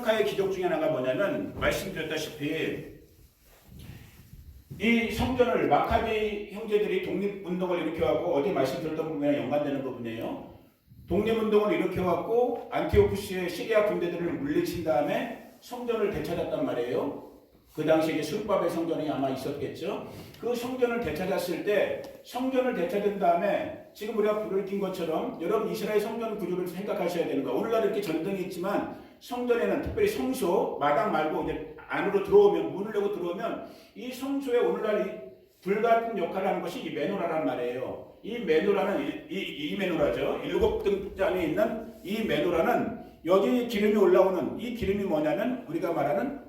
하누카의 기적 중에 하나가 뭐냐면 말씀드렸다시피 이 성전을 마카비 형제들이 독립운동을 일으켜갖고 어디 말씀드렸던 부분에 연관되는 부분이에요. 독립운동을 일으켜갖고 안티오쿠스의 시리아 군대들을 물리친 다음에 성전을 되찾았단 말이에요. 그 당시에 이제 술밥의 성전이 아마 있었겠죠. 그 성전을 되찾았을 때 성전을 되찾은 다음에 지금 우리가 불을 띈 것처럼 여러분 이스라엘 성전 구조를 생각하셔야 되는 거예요. 오늘날 이렇게 전등이 있지만 성전에는 특별히 성소 마당 말고 이제 안으로 들어오면 문을 열고 들어오면 이 성소에 오늘날 이 불 같은 역할을 하는 것이 이 메노라란 말이에요. 이 메노라는 이 메노라죠. 7등잔에 있는 이 메노라는 여기 기름이 올라오는 이 기름이 뭐냐면 우리가 말하는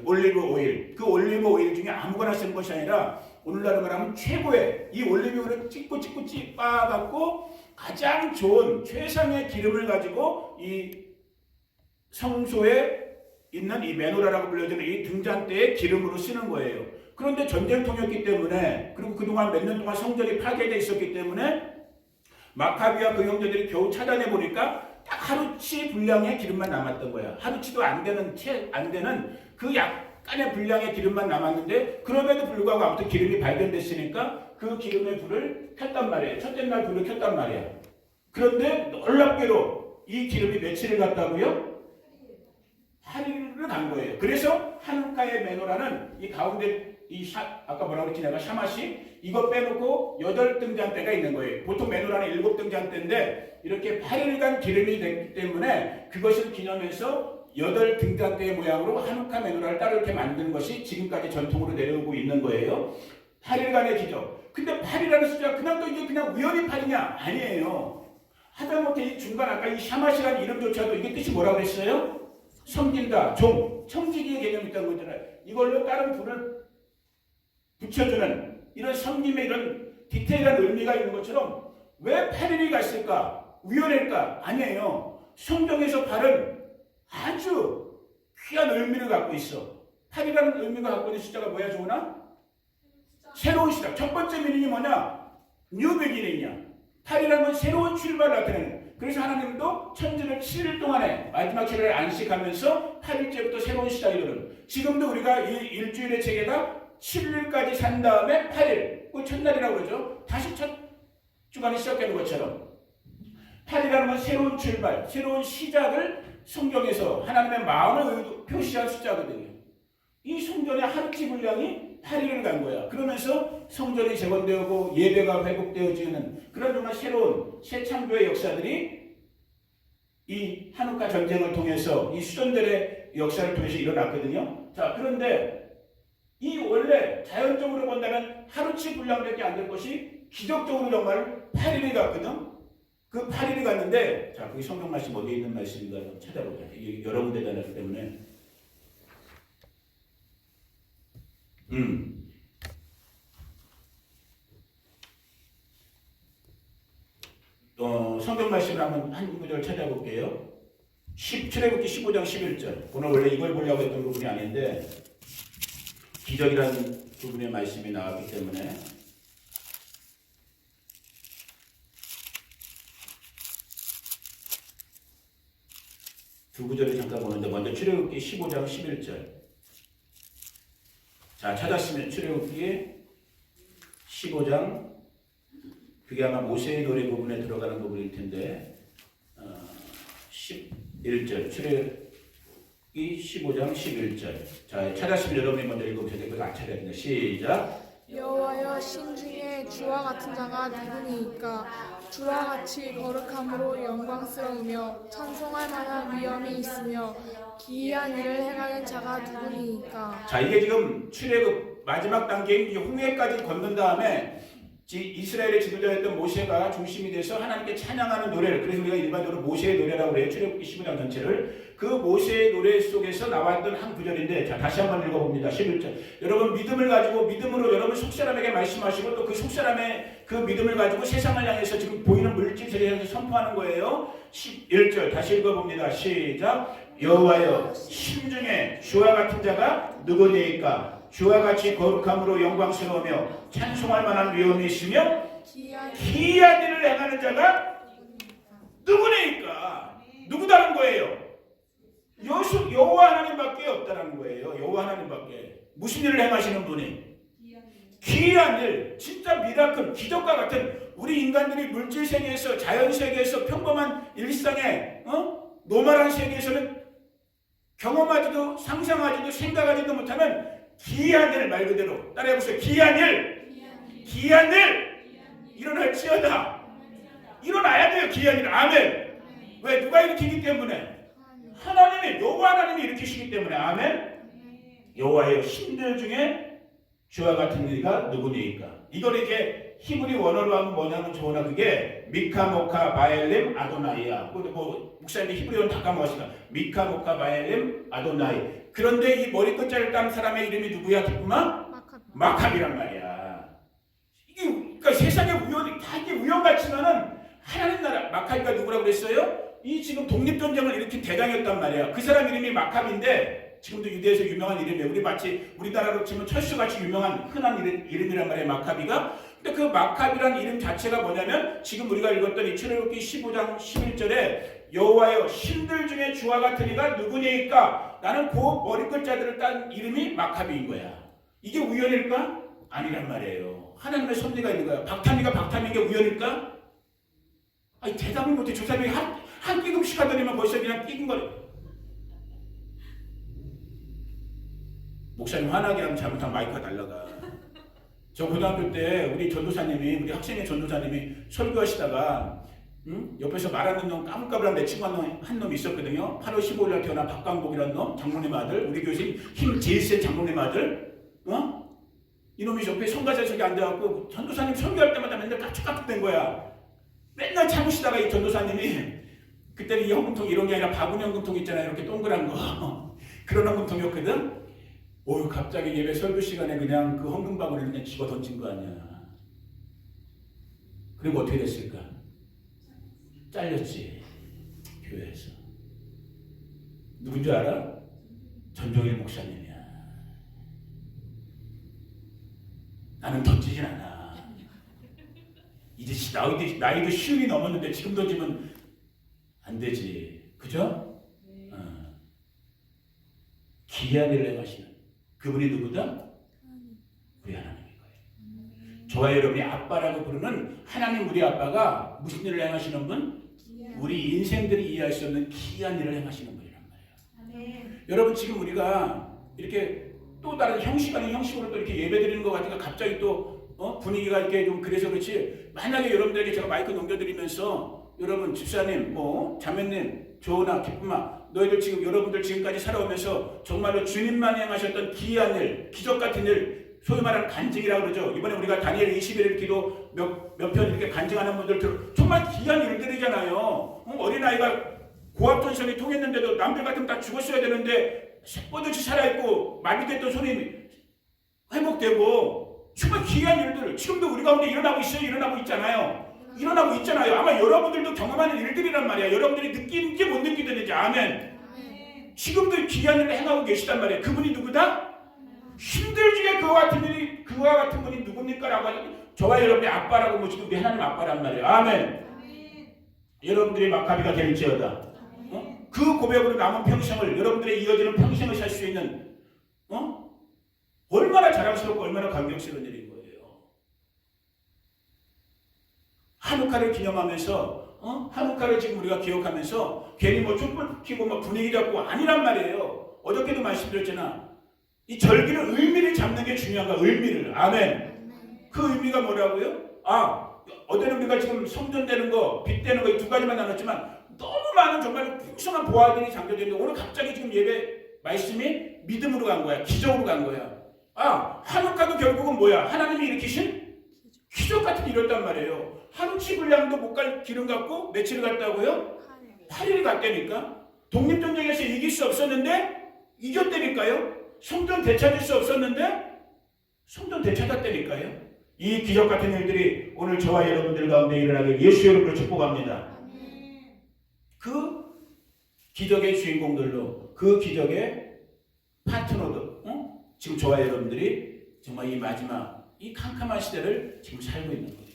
올리브 오일. 그 올리브 오일 중에 아무거나 쓰는 것이 아니라 오늘날로 말하면 최고의 이 올리브 오일을 찍고 빻아갖고 가장 좋은 최상의 기름을 가지고 이 성소에 있는 이 메노라라고 불려지는 이 등잔대의 기름으로 쓰는 거예요. 그런데 전쟁통이었기 때문에 그리고 그동안 몇 년 동안 성전이 파괴되어 있었기 때문에 마카비와 그 형제들이 겨우 찾아내 보니까 딱 하루치 분량의 기름만 남았던 거야. 하루치도 안 되는 그 약간의 분량의 기름만 남았는데 그럼에도 불구하고 아무튼 기름이 발견됐으니까 그 기름의 불을 켰단 말이에요. 첫째 날 불을 켰단 말이야. 그런데 놀랍게도 이 기름이 며칠을 갔다고요? 8일을 간 거예요. 그래서 하누카의 메노라는 이 가운데 아까 뭐라고 그랬지 내가 샤마시 이거 빼놓고 8등잔대가 있는 거예요. 보통 메노라는 7등잔대인데 이렇게 8일간 기름이 됐기 때문에 그것을 기념해서 8등잔대의 모양으로 하누카 메노라를 따로 이렇게 만드는 것이 지금까지 전통으로 내려오고 있는 거예요. 8일간의 기적. 근데 8이라는 숫자가 그냥 또 이게 그냥 우연히 8이냐? 아니에요. 하다못해 이 중간 아까 이 샤마시라는 이름조차도 이게 뜻이 뭐라고 했어요? 섬긴다, 청지기의 개념이 있다는 거잖아요. 이걸로 다른 불을 붙여주는 이런 섬김의 이런 디테일한 의미가 있는 것처럼 왜 8일이 갔을까? 우연일까? 아니에요. 성경에서 8은 아주 귀한 의미를 갖고 있어. 8이라는 의미가 갖고 있는 숫자가 뭐야, 조은아? 새로운 시작. 첫 번째 미닝이 뭐냐? 뉴 비기닝이야. 8이라는 건 새로운 출발을 나타내는 거야. 그래서 하나님도 천지를 7일 동안에 마지막 7일을 안식하면서 8일째부터 새로운 시작이 되는. 지금도 우리가 이 일주일의 체계가 7일까지 산 다음에 8일, 그 첫날이라고 그러죠. 다시 첫 주간이 시작되는 것처럼 8이라는 건 새로운 출발, 새로운 시작을 성경에서 하나님의 마음을 표시한 숫자거든요. 이 성전의 하루치 분량이 8일을 간 거야. 그러면서 성전이 재건되고 예배가 회복되어지는 그런 정말 새로운 새 창조의 역사들이 이 한우카 전쟁을 통해서 이 수전들의 역사를 통해서 일어났거든요. 자, 그런데 이 원래 자연적으로 본다면 하루치 분량밖에 안 될 것이 기적적으로 정말 8일이 갔거든. 그 8일이 갔는데 자, 거기 성경 말씀 어디에 있는 말씀인가 좀 찾아보자. 이게 여러 군데 다녔기 때문에 성경 말씀을 한번 한 구절 찾아볼게요. 출애굽기 15장 11절. 오늘 원래 이걸 보려고 했던 부분이 아닌데 기적이라는 부분의 말씀이 나왔기 때문에 두 구절을 잠깐 보는데 먼저 출애굽기 15장 11절. 자, 찾았으면 출애굽기 15장 그게 아마 모세의 노래 부분에 들어가는 부분일 텐데 11절 출애굽기 15장 11절. 자, 찾았으면 여러분이 먼저 읽어보셔야 되고 안 찾아야 된다. 시작. 여호와여 신 중에 주와 같은 자가 누구니이까? 주와 같이 거룩함으로 영광스러우며 찬송할 만한 위엄이 있으며 기이한 일을 행하는 자가 누구니이까? 자, 이게 지금 출애굽 마지막 단계인 홍해까지 건넌 다음에 이스라엘의 지도자였던 모세가 중심이 돼서 하나님께 찬양하는 노래를, 그래서 우리가 일반적으로 모세의 노래라고 해요. 출애굽기 15장 전체를. 그 모세의 노래 속에서 나왔던 한 구절인데, 자, 다시 한번 읽어봅니다. 11절. 여러분 믿음을 가지고 믿음으로 여러분 속사람에게 말씀하시고 또 그 속사람의 그 믿음을 가지고 세상을 향해서 지금 보이는 물질 세계에서 선포하는 거예요. 11절 다시 읽어봅니다. 시작. 여호와여 심중에 주와 같은 자가 누구니이까? 주와 같이 거룩함으로 영광스러우며 찬송할 만한 위엄이 있으며 기이한 일을 행하는 자가 누구니까? 누구다는 거예요? 여호와 하나님밖에 없다라는 거예요. 여호와 하나님밖에. 무슨 일을 행하시는 분이? 기이한 일, 진짜 미라클, 기적과 같은 우리 인간들이 물질 세계에서, 자연 세계에서 평범한 일상의 노멀한 세계에서는 경험하지도 상상하지도 생각하지도 못하는 기이한 일, 말 그대로 따라해보세요. 기이한 일, 기이한 일 일어날지어다. 일어나야 돼요. 기이한 일. 아멘. 왜? 누가 일으키기 때문에? 하나님이, 여호와 하나님이 일으키시기 때문에. 아멘. 여호와여, 신들 중에 주와 같은 이가 누구니까? 이걸 이제 히브리 원어로 하면 뭐냐면 좋으나 그게 미카모카 바엘렘 아도나이야. 뭐 목사님이 히브리어는 다 까먹었으니까 미카모카 바엘렘 아도나이. 그런데 이 머리 끝자를 딴 사람의 이름이 누구야? 기쁘마? 마캅이란 말이야. 이게 그러니까 세상의 우연이 다 이게 우연 같지만은 하나님 나라 마캅이가 누구라고 그랬어요? 이 지금 독립전쟁을 일으킨 대장이었단 말이야. 그 사람 이름이 마캅인데 지금도 유대에서 유명한 이름이에요. 우리 마치 우리나라로 치면 철수같이 유명한 흔한 이름이란 말이에요. 마캅이가. 근데 그 마캅이란 이름 자체가 뭐냐면 지금 우리가 읽었던 이 출애굽기 15장 11절에 여호와여, 신들 중에 주와 같은 이가 누구니까? 나는 그 머리끝자들을 딴 이름이 마캅인 거야. 이게 우연일까? 아니란 말이에요. 하나님의 섭리가 있는 거야. 박탐이가 박탐인 게 우연일까? 아니 대답을 못해. 저 사람이 한 끼금씩 하더니만 벌써 그냥 끼긴 거래. 목사님 화나게 하면 잘못하면 마이크가 날라가. 저 고등학교 때 우리 전도사님이, 우리 학생의 전도사님이 설교하시다가 옆에서 말하는 놈, 까불까불한 내 친구 한 놈이 있었거든요. 8월 15일날 태어난 박광복이라는 놈, 장로님 아들, 우리 교수님 힘 제일 센 장로님 아들. 이놈이 옆에 성가대석에 앉아갖고 전도사님 설교할 때마다 맨날 까쭉까쭉된 거야. 맨날 참으시다가 이 전도사님이, 그때는 이 헌금통 이런 게 아니라 바구니 헌금통 있잖아요. 이렇게 동그란 거. 그런 헌금통이었거든. 오, 갑자기 예배 설교 시간에 그냥 그 헌금 바구니를 그냥 집어 던진 거 아니야. 그리고 어떻게 됐을까? 잘렸지. 교회에서. 누군 줄 알아? 전종일 목사님이야. 나는 던지진 않아. 이제 나이도 쉬운이 넘었는데 지금 던지면 안 되지. 그죠? 기이한 일을 행하시는 그분이 누구다? 우리 하나님인 거예요. 저와 여러분이 아빠라고 부르는 하나님, 우리 아빠가 무슨 일을 행하시는 분? 우리 인생들이 이해할 수 없는 기이한 일을 행하시는 분이란 말이에요. 여러분 지금 우리가 이렇게 또 다른 형식 아닌 형식으로 또 이렇게 예배드리는 것 같으니까 갑자기 또 분위기가 이렇게 좀 그래서 그렇지, 만약에 여러분들에게 제가 마이크 넘겨드리면서 여러분 집사님, 자매님, 조은아, 기쁨아, 너희들 지금, 여러분들 지금까지 살아오면서 정말로 주님만 행하셨던 기이한 일, 기적 같은 일, 소위 말하는 간증이라고 그러죠. 이번에 우리가 다니엘 21일 기도 몇 편 이렇게 간증하는 분들 정말 기이한 일들이잖아요. 어린아이가 고압전선이 통했는데도 남들 같으면 다 죽었어야 되는데 뻗듯이 살아있고 마비됐던 손이 회복되고, 정말 기이한 일들 지금도 우리 가운데 일어나고 있어요. 일어나고 있잖아요. 아마 여러분들도 경험하는 일들이란 말이야. 여러분들이 느끼는지 못 느끼든지. 아멘. 지금도 기이한 일을 행하고 계시단 말이에요. 그분이 누구다? 신들 중에 그와 같은 분이 누굽니까? 라고 하죠. 저와 여러분의 아빠라고 모시고 우리 하나님 아빠란 말이에요. 아멘. 여러분들이 마카비가 될지어다. 그 고백으로 남은 평생을, 여러분들의 이어지는 평생을 살 수 있는 얼마나 자랑스럽고 얼마나 감격스러운 일인 거예요. 한우카를 기념하면서 한우카를 지금 우리가 기억하면서 괜히 촛불 켜고 분위기 잡고 아니란 말이에요. 어저께도 말씀드렸잖아. 이 절기는 의미를 잡는 게 중요한 거야. 의미를. 아멘. 그 의미가 뭐라고요? 어제는 우리가 지금 성전되는 거, 빛되는 거 이 두 가지만 나눴지만 너무 많은 정말 풍성한 보아들이 잠겨져 있는데 오늘 갑자기 지금 예배 말씀이 믿음으로 간 거야. 기적으로 간 거야. 한우카도 결국은 뭐야? 하나님이 일으키신 기적 같은 일이었단 말이에요. 하루치 분량도 못 갈 기름 갖고 며칠을 갔다고요? 8일을 갔다니까. 독립전쟁에서 이길 수 없었는데 이겼다니까요. 성전 되찾을 수 없었는데 성전 되찾았다니까요. 이 기적 같은 일들이 오늘 저와 여러분들 가운데 일어나길 예수 여러분을 축복합니다. 그 기적의 주인공들로, 그 기적의 파트너도 지금 저와 여러분들이 정말 이 마지막, 이 캄캄한 시대를 지금 살고 있는 거예요.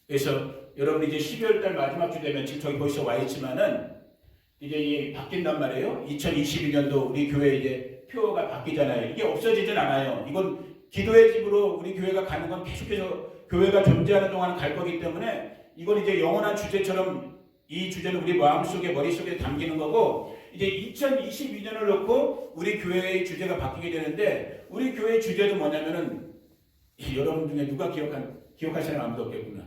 그래서 여러분 이제 12월 달 마지막 주 되면 지금 저기 벌써 와 있지만은 이제 이게 바뀐단 말이에요. 2022년도 우리 교회 이제 표가 바뀌잖아요. 이게 없어지진 않아요. 이건 기도의 집으로 우리 교회가 가는 건 계속해서 교회가 존재하는 동안 갈 거기 때문에 이건 이제 영원한 주제처럼 이 주제는 우리 마음속에 머릿속에 담기는 거고 이제 2022년을 놓고 우리 교회의 주제가 바뀌게 되는데 우리 교회의 주제도 뭐냐면은 여러분 중에 누가 기억할 사람 아무도 없겠구나.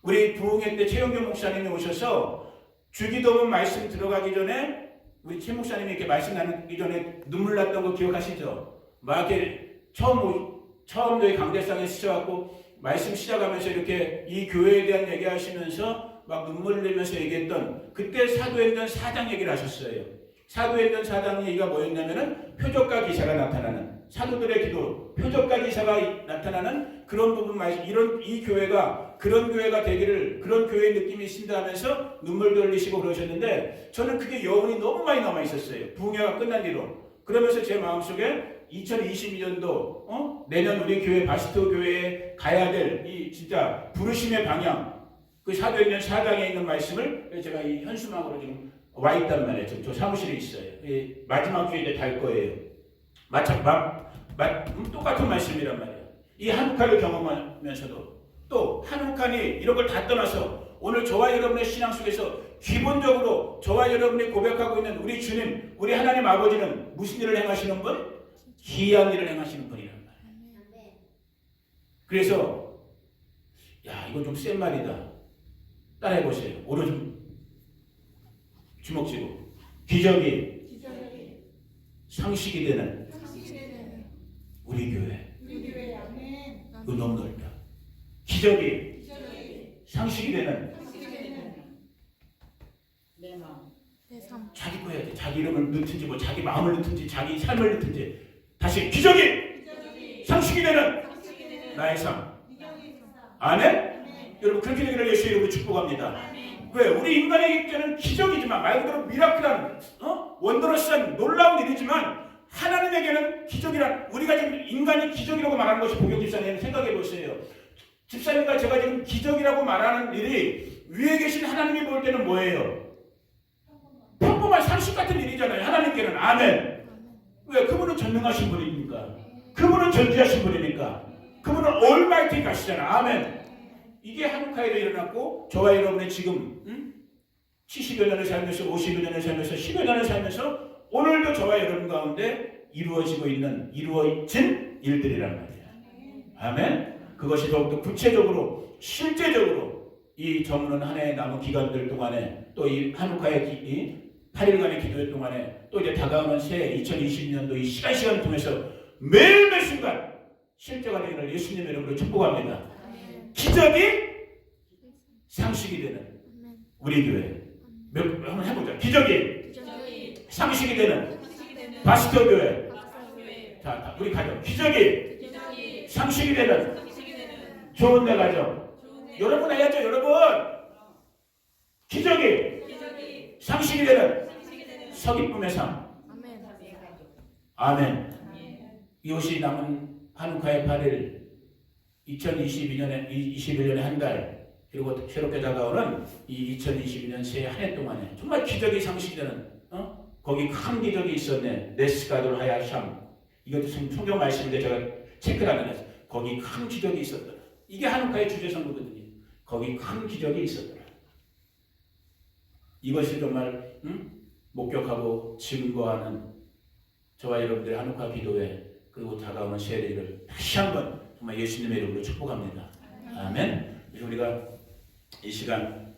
우리 부흥회 때 최영규 목사님이 오셔서 주기도문 말씀 들어가기 전에 우리 최 목사님이 이렇게 말씀 나누기 전에 눈물 났던 거 기억하시죠? 막 이렇게 처음 저희 강대상에 쓰셔갖고 말씀 시작하면서 이렇게 이 교회에 대한 얘기하시면서 막 눈물 흘리면서 얘기했던 그때 사도행전 4장 얘기를 하셨어요. 사도행전 4장 얘기가 뭐였냐면은 표적과 기사가 나타나는 사도들의 기도, 표적과 기사가 나타나는 그런 부분 말씀. 이 교회가 그런 교회가 되기를 그런 교회의 느낌이 신다 하면서 눈물도 흘리시고 그러셨는데 저는 그게 여운이 너무 많이 남아 있었어요. 부흥회가 끝난 뒤로. 그러면서 제 마음속에 2022년도 내년 우리 교회 바시토 교회에 가야 될 이 진짜 부르심의 방향 그 사도행전 4장에 있는 말씀을 제가 이 현수막으로 지금 와 있단 말이에요. 저 사무실에 있어요. 마지막 주에 이제 달 거예요. 똑같은 말씀이란 말이에요. 이 한국화를 경험하면서도 또 한국한이 이런 걸 다 떠나서 오늘 저와 여러분의 신앙 속에서 기본적으로 저와 여러분이 고백하고 있는 우리 주님, 우리 하나님 아버지는 무슨 일을 행하시는 분? 기이한 일을 행하시는 분이란 말이에요. 그래서 야 이건 좀 센 말이다. 따라해보세요. 오른쪽 주먹 쥐고 기적이 상식이 되는 우리 교회. 이거 너무 넓다. 기적이 상식이 되는 내 삶. 자기 거 해야 돼. 자기 이름을 넣든지 뭐 자기 마음을 넣든지 자기 삶을 넣든지 다시 기적이 상식이 되는 나의 삶. 아멘? 여러분 그렇게 되기를 예수 이름으로 축복합니다. 왜? 우리 인간에게 때는 기적이지만 말 그대로 미라클한 원더러스한 놀라운 일이지만 하나님에게는 기적이란 우리가 지금 인간이 기적이라고 말하는 것이 복영 집사님 생각해 보세요. 집사님과 제가 지금 기적이라고 말하는 일이 위에 계신 하나님이 볼 때는 뭐예요? 평범한 상식 같은 일이잖아요. 하나님께는. 아멘. 왜? 그분은 전능하신 분이니까. 그분은 전지하신 분이니까. 그분은 올마이티 가시잖아. 아멘. 이게 한국화에도 일어났고 저와 여러분의 지금 70여 년을 살면서 50여 년을 살면서 10여 년을 살면서 오늘도 저와 여러분 가운데 이루어진 일들이란 말이야. 아멘. 그것이 더욱더 구체적으로 실제적으로 이 저무는 한 해의 남은 기간들 동안에 또 이 한국화의 8일간의 기도회 동안에 또 이제 다가오는 새해 2020년도 이 시간을 통해서 매일매 순간 실제가 되기를 예수님 이름으로 축복합니다. 기적이 상식이 되는 우리 교회. 한번 해보자. 기적이 상식이 되는 바시토 교회. 자, 우리 가정. 기적이 상식이 되는 좋은 내 가정. 여러분 해야죠, 여러분. 기적이 상식이 되는 서기쁨의 삶. 아멘. 이것이 남은 한국화의 8일 2021년의 한 달 그리고 새롭게 다가오는 이 2022년 새해 한 해 동안에 정말 기적이 상식이 되는 거기 큰 기적이 있었네. 네스가돌 하야샴. 이것도 성경 말씀인데 제가 체크를 하면서 거기 큰 기적이 있었더라. 이게 한국화의 주제성거거든요. 거기 큰 기적이 있었더라. 이것을 정말 목격하고 증거하는 저와 여러분들의 한국화 기도회 그리고 다가오는 새해를 다시 한번 정말 예수님의 이름으로 축복합니다. 아멘. 우리가 이 시간